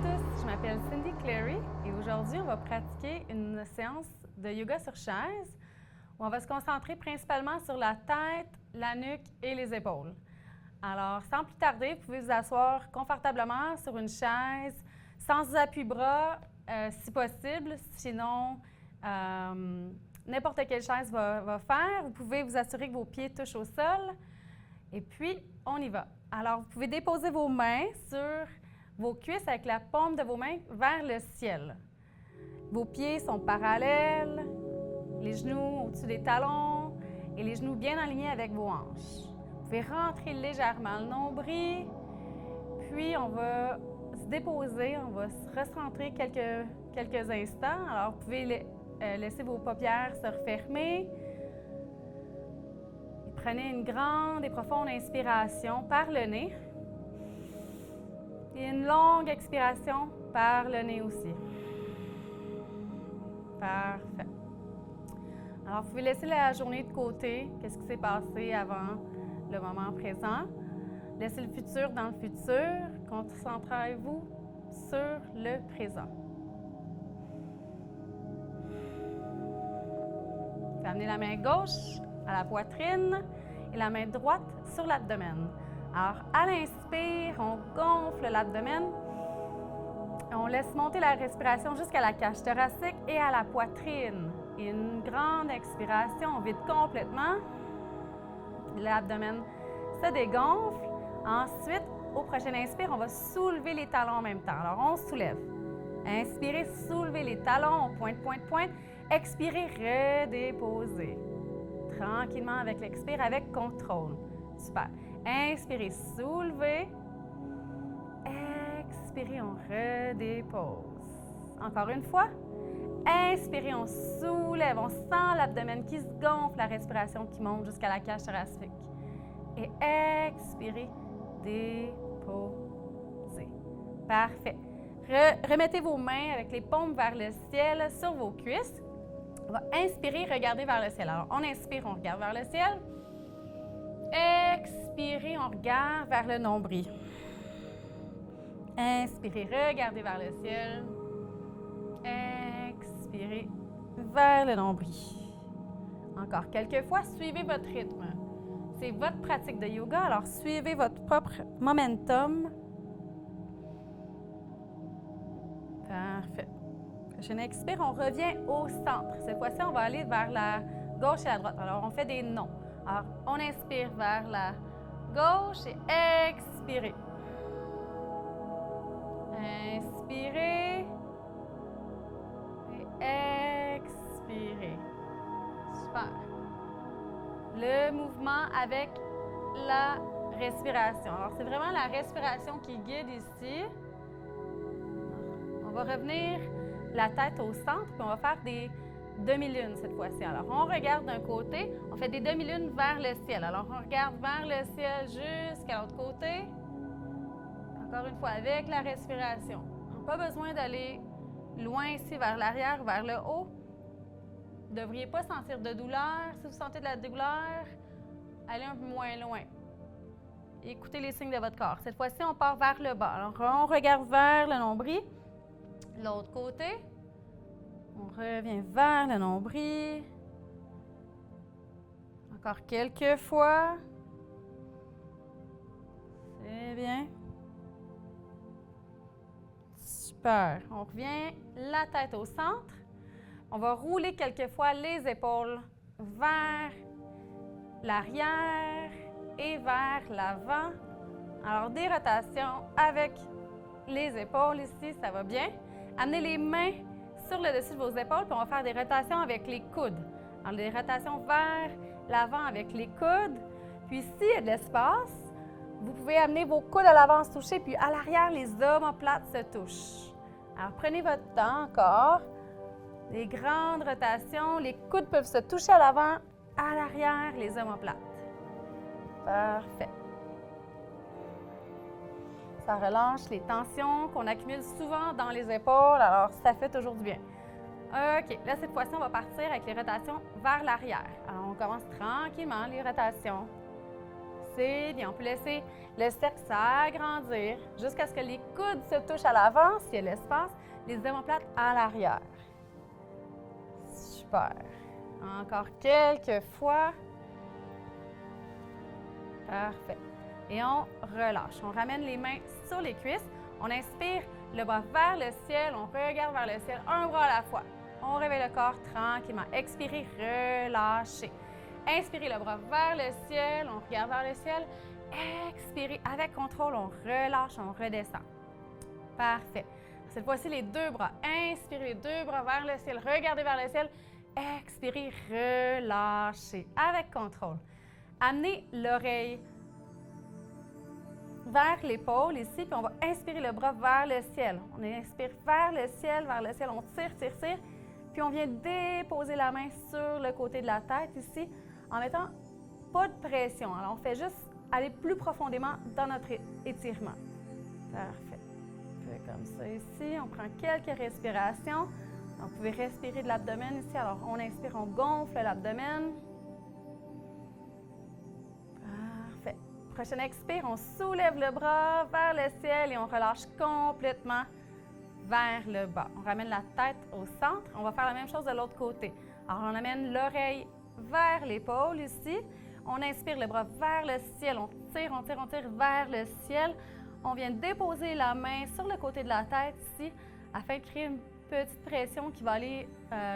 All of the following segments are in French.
tous, je m'appelle Cindy Clary et aujourd'hui, on va pratiquer une séance de yoga sur chaise où on va se concentrer principalement sur la tête, la nuque et les épaules. Alors, sans plus tarder, vous pouvez vous asseoir confortablement sur une chaise, sans appui-bras si possible, sinon n'importe quelle chaise va faire. Vous pouvez vous assurer que vos pieds touchent au sol et puis on y va. Alors, vous pouvez déposer vos mains sur vos cuisses avec la paume de vos mains vers le ciel. Vos pieds sont parallèles, les genoux au-dessus des talons et les genoux bien alignés avec vos hanches. Vous pouvez rentrer légèrement le nombril, puis on va se déposer, on va se recentrer quelques instants. Alors, vous pouvez laisser vos paupières se refermer. Prenez une grande et profonde inspiration par le nez. Et une longue expiration par le nez aussi. Parfait. Alors, vous pouvez laisser la journée de côté. Qu'est-ce qui s'est passé avant le moment présent? Laissez le futur dans le futur. Concentrez-vous sur le présent. Vous pouvez amener la main gauche à la poitrine et la main droite sur l'abdomen. Alors, à l'inspire, on gonfle l'abdomen. On laisse monter la respiration jusqu'à la cage thoracique et à la poitrine. Et une grande expiration, on vide complètement. L'abdomen se dégonfle. Ensuite, au prochain inspire, on va soulever les talons en même temps. Alors, on soulève. Inspirez, soulevez les talons, on pointe, pointe, pointe. Expirez, redéposez. Tranquillement avec l'expire, avec contrôle. Super. Inspirez, soulevez. Expirez, on redépose. Encore une fois. Inspirez, on soulève. On sent l'abdomen qui se gonfle, la respiration qui monte jusqu'à la cage thoracique. Et expirez, déposez. Parfait. Remettez vos mains avec les paumes vers le ciel sur vos cuisses. On va inspirer, regarder vers le ciel. Alors, on inspire, on regarde vers le ciel. Expirez, on regarde vers le nombril. Inspirez, regardez vers le ciel. Expirez vers le nombril. Encore quelques fois, suivez votre rythme. C'est votre pratique de yoga, alors suivez votre propre momentum. Parfait. Prochain expire, on revient au centre. Cette fois-ci, on va aller vers la gauche et la droite. Alors, on fait des noms. Alors, on inspire vers la gauche et expirez. Inspirez. Et expirez. Super. Le mouvement avec la respiration. Alors, c'est vraiment la respiration qui guide ici. On va revenir la tête au centre, puis on va faire des demi-lunes cette fois-ci. Alors, on regarde d'un côté, on fait des demi-lunes vers le ciel. Alors, on regarde vers le ciel jusqu'à l'autre côté. Encore une fois, avec la respiration. Pas besoin d'aller loin ici, vers l'arrière, vers le haut. Vous ne devriez pas sentir de douleur. Si vous sentez de la douleur, allez un peu moins loin. Écoutez les signes de votre corps. Cette fois-ci, on part vers le bas. Alors, on regarde vers le nombril. L'autre côté, on revient vers le nombril. Encore quelques fois. C'est bien. Super. On revient la tête au centre. On va rouler quelques fois les épaules vers l'arrière et vers l'avant. Alors, des rotations avec les épaules ici, ça va bien. Amenez les mains sur le dessus de vos épaules, puis on va faire des rotations avec les coudes. Alors, des rotations vers l'avant avec les coudes. Puis, s'il y a de l'espace, vous pouvez amener vos coudes à l'avant se toucher, puis à l'arrière, les omoplates se touchent. Alors, prenez votre temps encore. Des grandes rotations. Les coudes peuvent se toucher à l'avant, à l'arrière, les omoplates. Parfait. Ça relâche les tensions qu'on accumule souvent dans les épaules, alors ça fait toujours du bien. OK, là, cette fois-ci, on va partir avec les rotations vers l'arrière. Alors, on commence tranquillement les rotations. C'est bien. On peut laisser le cercle s'agrandir jusqu'à ce que les coudes se touchent à l'avant, s'il y a l'espace, les omoplates à l'arrière. Super. Encore quelques fois. Parfait. Et on relâche. On ramène les mains sur les cuisses. On inspire le bras vers le ciel. On regarde vers le ciel, un bras à la fois. On réveille le corps tranquillement. Expirez, relâchez. Inspirez le bras vers le ciel. On regarde vers le ciel. Expirez avec contrôle. On relâche, on redescend. Parfait. Cette fois-ci, les deux bras. Inspirez les deux bras vers le ciel. Regardez vers le ciel. Expirez, relâchez avec contrôle. Amenez l'oreille vers l'épaule ici, puis on va inspirer le bras vers le ciel. On inspire vers le ciel, on tire, tire, tire, puis on vient déposer la main sur le côté de la tête ici, en mettant pas de pression. Alors, on fait juste aller plus profondément dans notre étirement. Parfait. Un peu comme ça ici. On prend quelques respirations. Vous pouvez respirer de l'abdomen ici. Alors, on inspire, on gonfle l'abdomen. Parfait. Prochaine expire, on soulève le bras vers le ciel et on relâche complètement vers le bas. On ramène la tête au centre. On va faire la même chose de l'autre côté. Alors, on amène l'oreille vers l'épaule ici. On inspire le bras vers le ciel. On tire, on tire, on tire vers le ciel. On vient déposer la main sur le côté de la tête ici afin de créer une petite pression qui va aller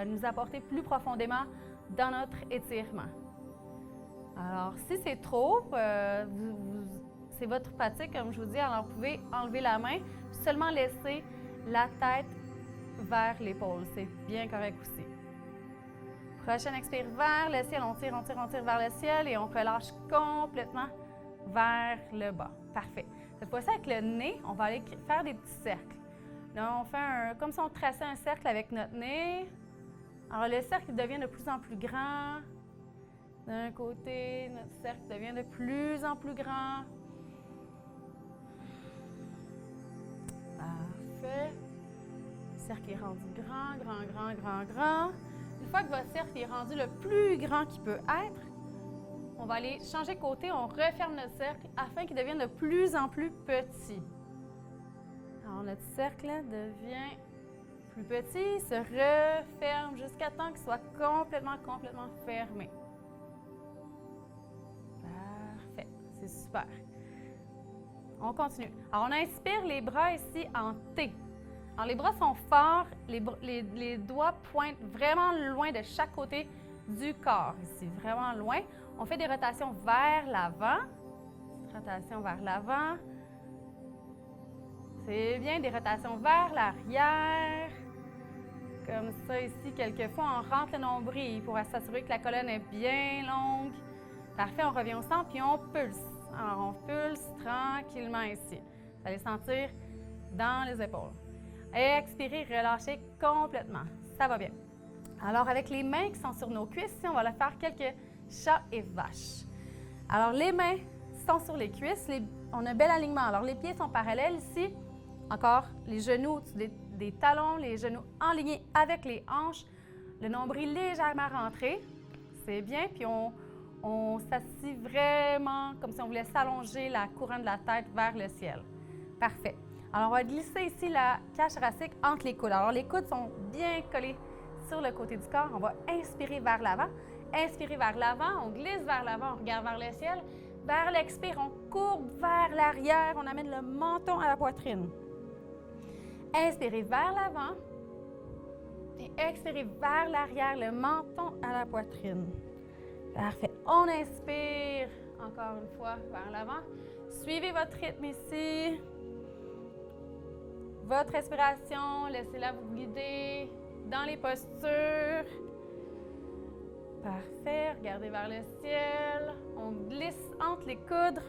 nous apporter plus profondément dans notre étirement. Alors, si c'est trop, c'est votre pratique, comme je vous dis, alors vous pouvez enlever la main, seulement laisser la tête vers l'épaule. C'est bien correct aussi. Prochaine expire vers le ciel. On tire, on tire, on tire vers le ciel et on relâche complètement vers le bas. Parfait. Cette fois-ci, avec le nez, on va aller faire des petits cercles. Là, on fait comme si on traçait un cercle avec notre nez. Alors, le cercle devient de plus en plus grand. D'un côté, notre cercle devient de plus en plus grand. Parfait. Le cercle est rendu grand, grand, grand, grand, grand. Une fois que votre cercle est rendu le plus grand qu'il peut être, on va aller changer de côté, on referme notre cercle afin qu'il devienne de plus en plus petit. Alors, notre cercle devient plus petit, se referme jusqu'à temps qu'il soit complètement fermé. Parfait, c'est super. On continue. Alors, on inspire les bras ici en T. Alors, les bras sont forts, les doigts pointent vraiment loin de chaque côté du corps ici, vraiment loin. On fait des rotations vers l'avant. Rotation vers l'avant. C'est bien, des rotations vers l'arrière. Comme ça ici, quelquefois, on rentre le nombril pour s'assurer que la colonne est bien longue. Parfait, on revient au centre puis on pulse. Alors, on pulse tranquillement ici. Vous allez sentir dans les épaules. Expirez, relâchez complètement. Ça va bien. Alors, avec les mains qui sont sur nos cuisses, ici, on va leur faire quelques chats et vaches. Alors, les mains sont sur les cuisses. On a un bel alignement. Alors, les pieds sont parallèles ici. Encore, les genoux des talons, les genoux alignés avec les hanches. Le nombril légèrement rentré. C'est bien. Puis, on s'assit vraiment comme si on voulait s'allonger la couronne de la tête vers le ciel. Parfait. Alors, on va glisser ici la cage thoracique entre les coudes. Alors, les coudes sont bien collés sur le côté du corps. On va inspirer vers l'avant. Inspirer vers l'avant, on glisse vers l'avant, on regarde vers le ciel. Vers l'expire, on courbe vers l'arrière, on amène le menton à la poitrine. Inspirez vers l'avant et expirez vers l'arrière, le menton à la poitrine. Parfait. On inspire encore une fois vers l'avant. Suivez votre rythme ici. Votre respiration, laissez-la vous guider dans les postures. Parfait. Regardez vers le ciel. On glisse entre les coudes.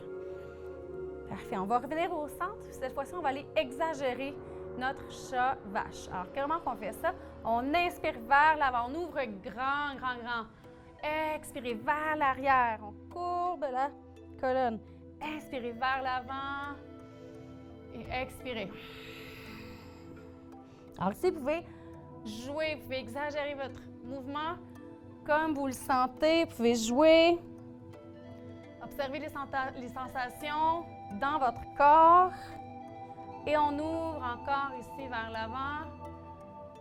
Parfait. On va revenir au centre. Cette fois-ci, on va aller exagérer notre chat-vache. Alors, comment on fait ça? On inspire vers l'avant. On ouvre grand, grand, grand. Expirez vers l'arrière. On courbe la colonne. Inspirez vers l'avant. Et expirez. Alors, si vous pouvez jouer, vous pouvez exagérer votre mouvement comme vous le sentez. Vous pouvez jouer. Observez les sensations dans votre corps. Et on ouvre encore ici vers l'avant.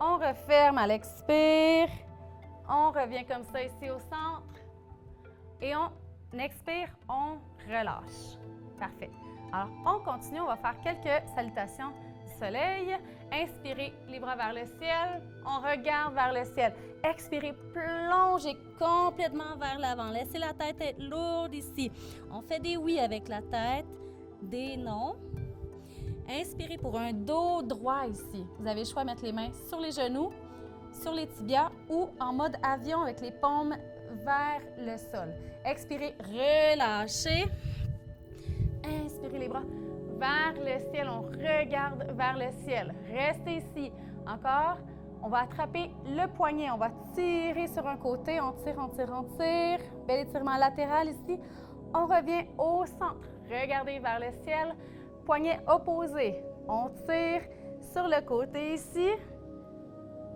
On referme à l'expire. On revient comme ça ici au centre. Et on expire, on relâche. Parfait. Alors, on continue, on va faire quelques salutations du soleil. Inspirez les bras vers le ciel. On regarde vers le ciel. Expirez, plongez complètement vers l'avant. Laissez la tête être lourde ici. On fait des oui avec la tête, des non. Inspirez pour un dos droit ici. Vous avez le choix de mettre les mains sur les genoux, sur les tibias ou en mode avion avec les paumes vers le sol. Expirez, relâchez. Inspirez les bras vers le ciel. On regarde vers le ciel. Restez ici. Encore. On va attraper le poignet. On va tirer sur un côté. On tire, on tire, on tire. Bel étirement latéral ici. On revient au centre. Regardez vers le ciel. Poignet opposé. On tire sur le côté ici.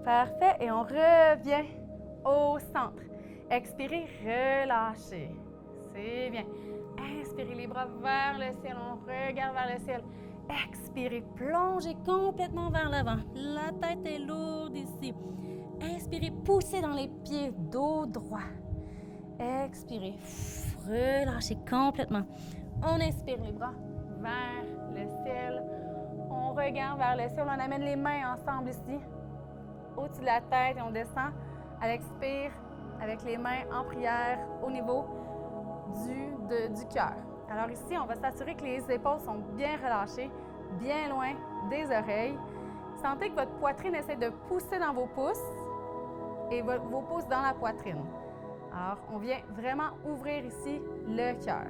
Parfait. Et on revient au centre. Expirez, relâchez. C'est bien. Inspirez les bras vers le ciel. On regarde vers le ciel. Expirez, plongez complètement vers l'avant. La tête est lourde ici. Inspirez, poussez dans les pieds, dos droit. Expirez, relâchez complètement. On inspire les bras vers le ciel. On regarde vers le ciel. On amène les mains ensemble ici, au-dessus de la tête et on descend à l'expire avec les mains en prière au niveau du cœur. Alors ici, on va s'assurer que les épaules sont bien relâchées, bien loin des oreilles. Sentez que votre poitrine essaie de pousser dans vos pouces et vos pouces dans la poitrine. Alors, on vient vraiment ouvrir ici le cœur.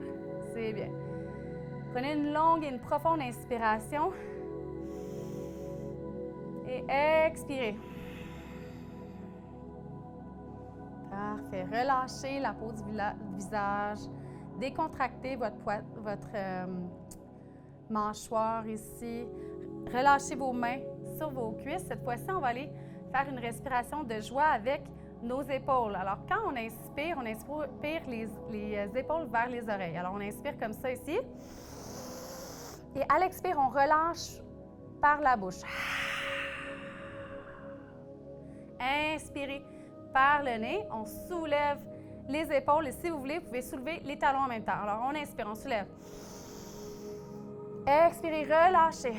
C'est bien. Prenez une longue et une profonde inspiration. Et expirez. Parfait. Relâchez la peau du visage. Décontractez votre mâchoire ici. Relâchez vos mains sur vos cuisses. Cette fois-ci, on va aller faire une respiration de joie avec nos épaules. Alors, quand on inspire les épaules vers les oreilles. Alors, on inspire comme ça ici. Et à l'expire, on relâche par la bouche. Inspirez par le nez. On soulève les épaules. Et si vous voulez, vous pouvez soulever les talons en même temps. Alors, on inspire, on soulève. Expirez, relâchez.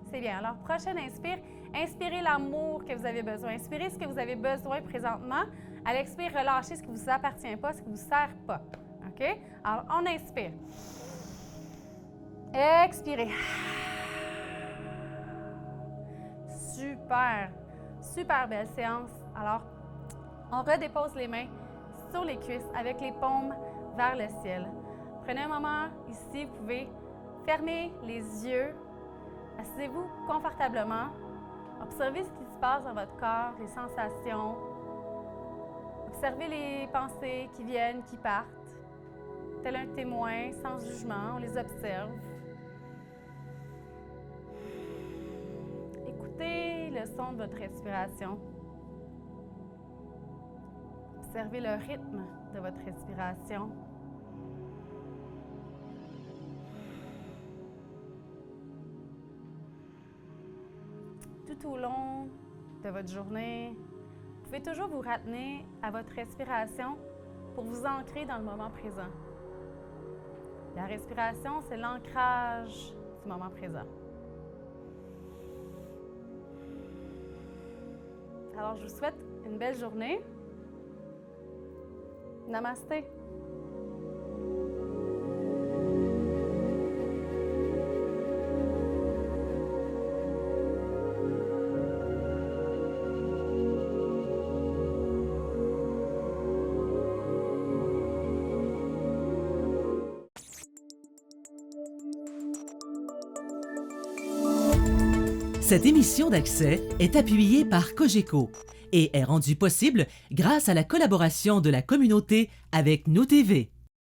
C'est bien. Alors, prochaine inspire. Inspirez l'amour que vous avez besoin. Inspirez ce que vous avez besoin présentement. À l'expire, relâchez ce qui ne vous appartient pas, ce qui ne vous sert pas. OK? Alors, on inspire. Expirez. Super. Super belle séance. Alors, on redépose les mains sur les cuisses avec les paumes vers le ciel. Prenez un moment ici. Vous pouvez fermer les yeux. Asseyez-vous confortablement. Observez ce qui se passe dans votre corps, les sensations. Observez les pensées qui viennent, qui partent. Tel un témoin, sans jugement, on les observe. Écoutez le son de votre respiration. Observez le rythme de votre respiration. Tout au long de votre journée, vous pouvez toujours vous ramener à votre respiration pour vous ancrer dans le moment présent. La respiration, c'est l'ancrage du moment présent. Alors, je vous souhaite une belle journée. Namasté. Cette émission d'Accès est appuyée par Cogeco et est rendue possible grâce à la collaboration de la communauté avec Nous TV.